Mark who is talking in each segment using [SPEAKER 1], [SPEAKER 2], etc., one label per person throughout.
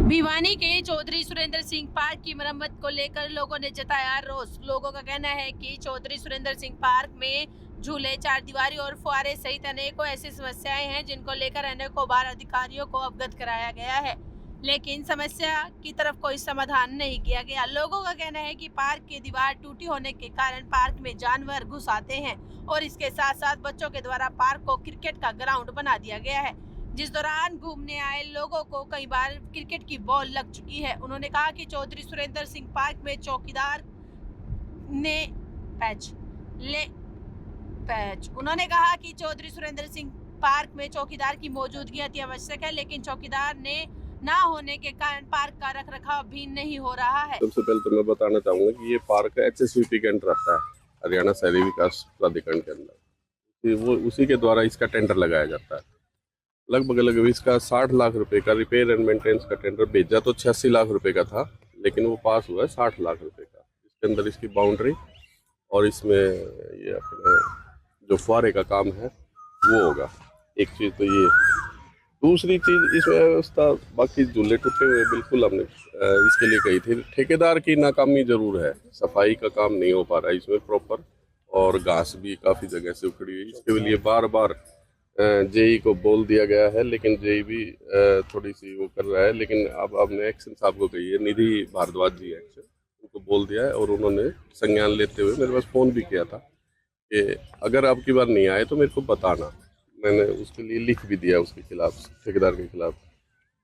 [SPEAKER 1] भिवानी के चौधरी सुरेंद्र सिंह पार्क की मरम्मत को लेकर लोगों ने जताया रोष। लोगों का कहना है कि चौधरी सुरेंद्र सिंह पार्क में झूले, चारदीवारी और फुहारे सहित अनेकों ऐसी समस्याएं हैं जिनको लेकर अनेकों बार अधिकारियों को अवगत कराया गया है, लेकिन समस्या की तरफ कोई समाधान नहीं किया गया। लोगों का कहना है कि पार्क की दीवार टूटी होने के कारण पार्क में जानवर घुस आते हैं और इसके साथ साथ बच्चों के द्वारा पार्क को क्रिकेट का ग्राउंड बना दिया गया है, जिस दौरान घूमने आए लोगों को कई बार क्रिकेट की बॉल लग चुकी है। उन्होंने कहा कि चौधरी सुरेंद्र सिंह पार्क में चौकीदार ने उन्होंने कहा कि चौधरी सुरेंद्र सिंह पार्क में चौकीदार की मौजूदगी अति आवश्यक है, लेकिन चौकीदार ने ना होने के कारण पार्क का रखरखाव भी नहीं हो रहा है।
[SPEAKER 2] सबसे पहले तो मैं बताना चाहूंगा कि ये पार्क HSVP के अंडर आता है, हरियाणा शहरी विकास प्राधिकरण के अंदर। वो उसी के द्वारा इसका टेंडर लगाया जाता है। लगभग इसका 60 लाख रुपए का रिपेयर एंड मेंटेनेंस का टेंडर भेजा तो 86 लाख रुपए का था, लेकिन वो पास हुआ है 60 लाख रुपए का। इसके अंदर इसकी बाउंड्री और इसमें ये अपने जो फुहारे का काम है वो होगा। एक चीज़ तो ये, दूसरी चीज़ इसमें व्यवस्था, बाकी झूले टूटे हुए बिल्कुल हमने इसके लिए कही थी। ठेकेदार की नाकामी जरूर है, सफाई का काम नहीं हो पा रहा है इसमें प्रॉपर, और घास भी काफ़ी जगह से उखड़ी हुई। इसके लिए बार बार जेई को बोल दिया गया है, लेकिन जेई भी थोड़ी सी वो कर रहा है। लेकिन अब आपने एक्शन साहब को कही है, निधि भारद्वाज जी एक्शन, उनको बोल दिया है और उन्होंने संज्ञान लेते हुए मेरे पास फ़ोन भी किया था कि अगर आपकी बार नहीं आए तो मेरे को बताना। मैंने उसके लिए लिख भी दिया उसके खिलाफ, ठेकेदार के खिलाफ।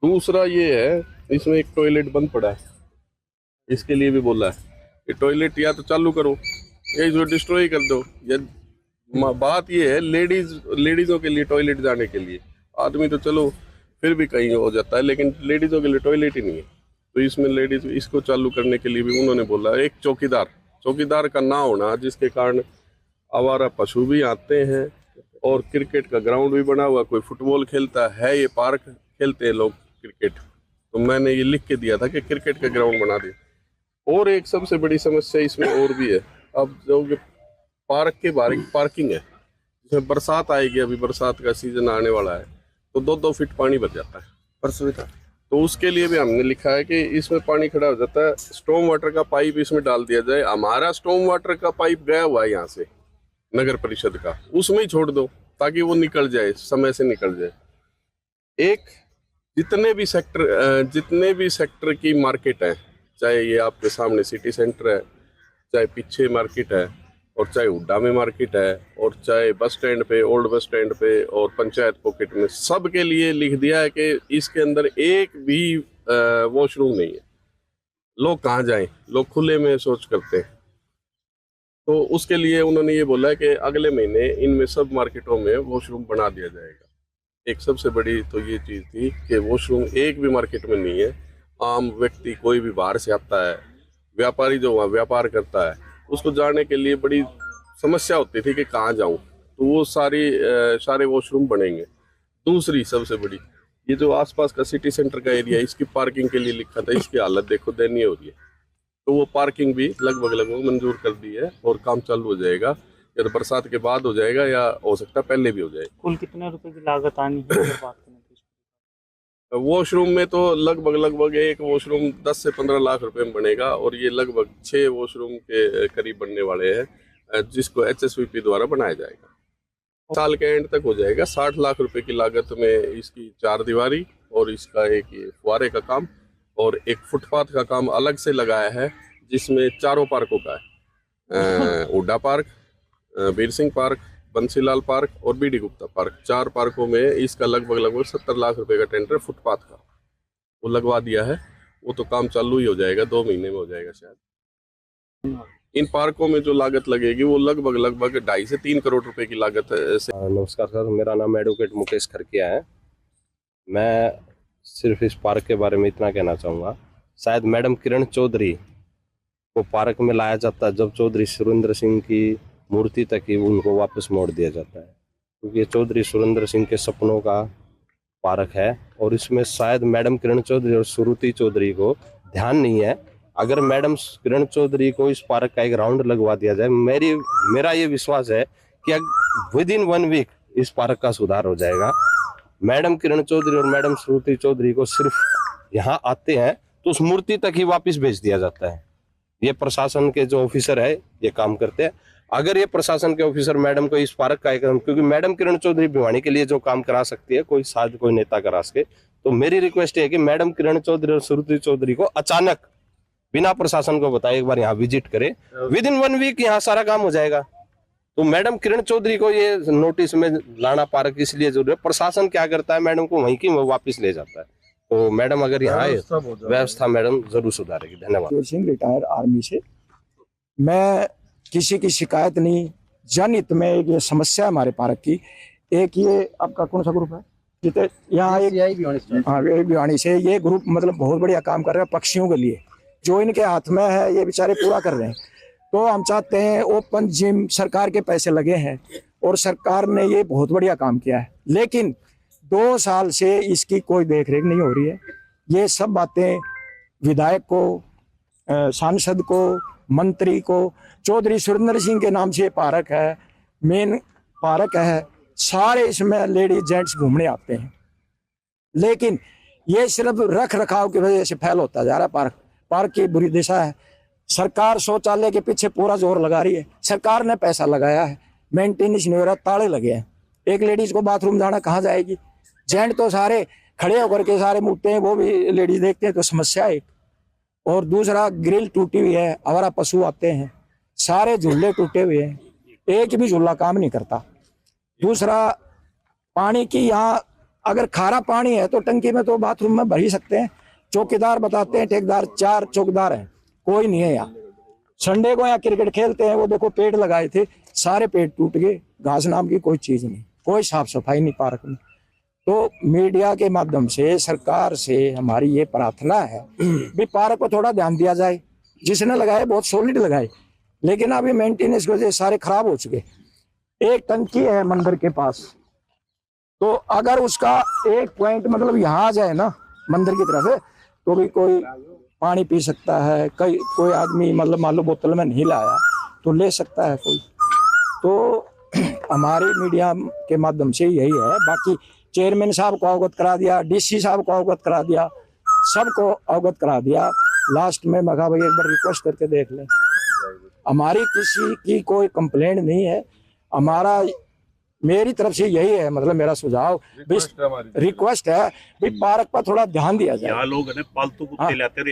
[SPEAKER 2] दूसरा ये है, इसमें एक टॉयलेट बंद पड़ा है, इसके लिए भी बोला है कि टॉयलेट या तो चालू करो या इसको डिस्ट्रॉय कर दो। या बात ये है, लेडीज़ों के लिए टॉयलेट जाने के लिए, आदमी तो चलो फिर भी कहीं हो जाता है, लेकिन लेडीज़ों के लिए टॉयलेट ही नहीं है। तो इसमें लेडीज़, इसको चालू करने के लिए भी उन्होंने बोला। एक चौकीदार का ना होना, जिसके कारण आवारा पशु भी आते हैं और क्रिकेट का ग्राउंड भी बना हुआ, कोई फुटबॉल खेलता है, ये पार्क खेलते हैं लोग क्रिकेट। तो मैंने ये लिख के दिया था कि क्रिकेट का ग्राउंड बना दे। और एक सबसे बड़ी समस्या इसमें और भी है, अब जो पार्क के बाहर पार्किंग है, जिसमें बरसात आएगी, अभी बरसात का सीजन आने वाला है, तो 2-2 फीट पानी भर जाता है परसों था। तो उसके लिए भी हमने लिखा है कि इसमें पानी खड़ा हो जाता है, स्टॉर्म वाटर का पाइप इसमें डाल दिया जाए। हमारा स्टॉर्म वाटर का पाइप गया हुआ है यहाँ से नगर परिषद का, उसमें ही छोड़ दो ताकि वो निकल जाए, समय से निकल जाए। एक जितने भी सेक्टर की मार्केट है, चाहे ये आपके सामने सिटी सेंटर है, चाहे पीछे मार्केट है, और चाहे हुड्डा में मार्केट है, और चाहे बस स्टैंड पे, ओल्ड बस स्टैंड पे, और पंचायत पॉकेट में, सब के लिए लिख दिया है कि इसके अंदर एक भी वॉशरूम नहीं है। लोग कहाँ जाएं, लोग खुले में शौच करते हैं। तो उसके लिए उन्होंने ये बोला है कि अगले महीने इनमें सब मार्केटों में वॉशरूम बना दिया जाएगा। एक सबसे बड़ी तो ये चीज़ थी कि वॉशरूम एक भी मार्केट में नहीं है। आम व्यक्ति कोई भी बाहर से आता है, व्यापारी जो वहाँ व्यापार करता है, उसको जाने के लिए बड़ी समस्या होती थी कि कहाँ जाऊँ, तो वो सारे वॉशरूम बनेंगे। दूसरी सबसे बड़ी, ये जो आसपास का सिटी सेंटर का एरिया, इसकी पार्किंग के लिए लिखा था, इसकी हालत देखो दयनीय हो रही है। तो वो पार्किंग भी लगभग मंजूर कर दी है और काम चालू हो जाएगा, या तो बरसात के बाद हो जाएगा या हो सकता है पहले भी हो जाए।
[SPEAKER 3] कुल कितने रुपए की लागत आनी है बात करें तो?
[SPEAKER 2] वॉशरूम में तो लगभग एक वॉशरूम 10 से 15 लाख रुपए में बनेगा, और ये लगभग 6 वॉशरूम के करीब बनने वाले हैं, जिसको HSVP द्वारा बनाया जाएगा। साल के एंड तक हो जाएगा। 60 लाख रुपए की लागत में इसकी चारदीवारी और इसका एक ये फुहारे का काम और एक फुटपाथ का काम अलग से लगाया है, जिसमें चारों पार्कों का है, Hooda park, Veer Singh park, Bansilal park और BD गुप्ता पार्क। 4 पार्कों में इसका लगभग 70 लाख रुपए का टेंडर फुटपाथ का वो लगवा दिया है। वो तो काम चालू ही हो जाएगा, 2 महीने में हो जाएगा शायद। इन पार्कों में जो लागत लगेगी वो लगभग 2.5 से 3 करोड़ रुपए की लागत से।
[SPEAKER 4] नमस्कार सर, मेरा नाम एडवोकेट मुकेश खरकिया है। मैं सिर्फ इस पार्क के बारे में इतना कहना चाहूँगा, शायद मैडम किरण चौधरी को पार्क में लाया जाता है जब चौधरी सुरेंद्र सिंह की मूर्ति तक ही उनको वापस मोड़ दिया जाता है, क्योंकि ये चौधरी सुरेंद्र सिंह के सपनों का पार्क है। और इसमें शायद मैडम किरण चौधरी और श्रुति चौधरी को ध्यान नहीं है। अगर मैडम किरण चौधरी को इस पार्क का एक राउंड लगवा दिया जाए, मेरा ये विश्वास है कि विदिन 1 वीक इस पार्क का सुधार हो जाएगा। मैडम किरण चौधरी और मैडम श्रुति चौधरी को सिर्फ यहाँ आते हैं तो उस मूर्ति तक ही वापस भेज दिया जाता है। ये प्रशासन के जो ऑफिसर है ये काम करते हैं। अगर ये प्रशासन के ऑफिसर मैडम को इस पार्क का एकदम, क्योंकि मैडम किरण चौधरी भिवानी के लिए जो काम करा सकती है कोई शायद कोई नेता करा सके, तो मेरी रिक्वेस्ट है कि मैडम किरण चौधरी और श्रुति चौधरी को अचानक बिना प्रशासन को बताए एक बार यहाँ विजिट करे। विद इन 1 वीक यहाँ सारा काम हो जाएगा। तो मैडम किरण चौधरी को ये नोटिस में लाना पार्क इसलिए जरूरी है, प्रशासन क्या करता है मैडम को वहीं की वो वापिस ले जाता है। तो मैडम अगर यहाँ आए व्यवस्था मैडम जरूर सुधारेगी। धन्यवाद।
[SPEAKER 5] सिंह रिटायर आर्मी से, मैं किसी की शिकायत नहीं, जनहित में एक ये समस्या है हमारे पार्क की। एक ये आपका कौन सा ग्रुप है जितने यहाँ एक हाँ भिवानी से ये ग्रुप मतलब बहुत बढ़िया काम कर रहा है पक्षियों के लिए, जो इनके हाथ में है ये बेचारे पूरा कर रहे हैं। तो हम चाहते हैं ओपन जिम, सरकार के पैसे लगे हैं और सरकार ने ये बहुत बढ़िया काम किया है, लेकिन 2 साल से इसकी कोई देख रेख नहीं हो रही है। ये सब बातें विधायक को, सांसद को, मंत्री को, चौधरी सुरेंद्र सिंह के नाम से पार्क है, मेन पार्क है, सारे इसमें लेडीज जेंट्स घूमने आते हैं, लेकिन ये सिर्फ रख रखाव की वजह से फैल होता जा रहा है। पार्क की बुरी दिशा है। सरकार शौचालय के पीछे पूरा जोर लगा रही है, सरकार ने पैसा लगाया है, मेंटेनेंस नहीं हो रहा, ताले लगे हैं। एक लेडीज को बाथरूम जाना कहाँ जाएगी? जेंट तो सारे खड़े होकर के सारे मुड़ते हैं, वो भी लेडीज देखते हैं, तो समस्या है। और दूसरा ग्रिल टूटी हुई है, आवारा पशु आते हैं, सारे झूले टूटे हुए हैं, एक भी झूला काम नहीं करता। दूसरा पानी की यहाँ अगर खारा पानी है तो टंकी में तो बाथरूम में भर ही सकते हैं। चौकीदार बताते हैं, ठेकेदार 4 चौकीदार हैं, कोई नहीं है यहाँ। संडे को यहाँ क्रिकेट खेलते हैं, वो देखो पेड़ लगाए थे, सारे पेड़ टूट गए, घास नाम की कोई चीज नहीं, कोई साफ सफाई नहीं पार्क में। तो मीडिया के माध्यम से सरकार से हमारी ये प्रार्थना है भी पार्क को थोड़ा ध्यान दिया जाए। जिसने लगाए बहुत सॉलिड लगाए, लेकिन अभी मेंटेनेंस की वजह से सारे खराब हो चुके। एक टंकी है मंदिर के पास, तो अगर उसका एक पॉइंट मतलब यहाँ आ जाए ना मंदिर की तरफ है, तो भी कोई पानी पी सकता है। कोई आदमी मतलब मान लो बोतल में नहीं लाया तो ले सकता है कोई। तो हमारी मीडिया के माध्यम से यही है। बाकी चेयरमैन साहब को अवगत करा दिया, डीसी साहब को अवगत करा दिया, सबको अवगत करा दिया। लास्ट में मैं कहा भाई एक बार रिक्वेस्ट करके देख लें। हमारी किसी की कोई कंप्लेंट नहीं है, हमारा मेरी तरफ से यही है, मतलब मेरा सुझाव रिक्वेस्ट है भी पार्क पर थोड़ा ध्यान दिया जाए।
[SPEAKER 6] यहाँ लोग पालतू कुत्ते लाते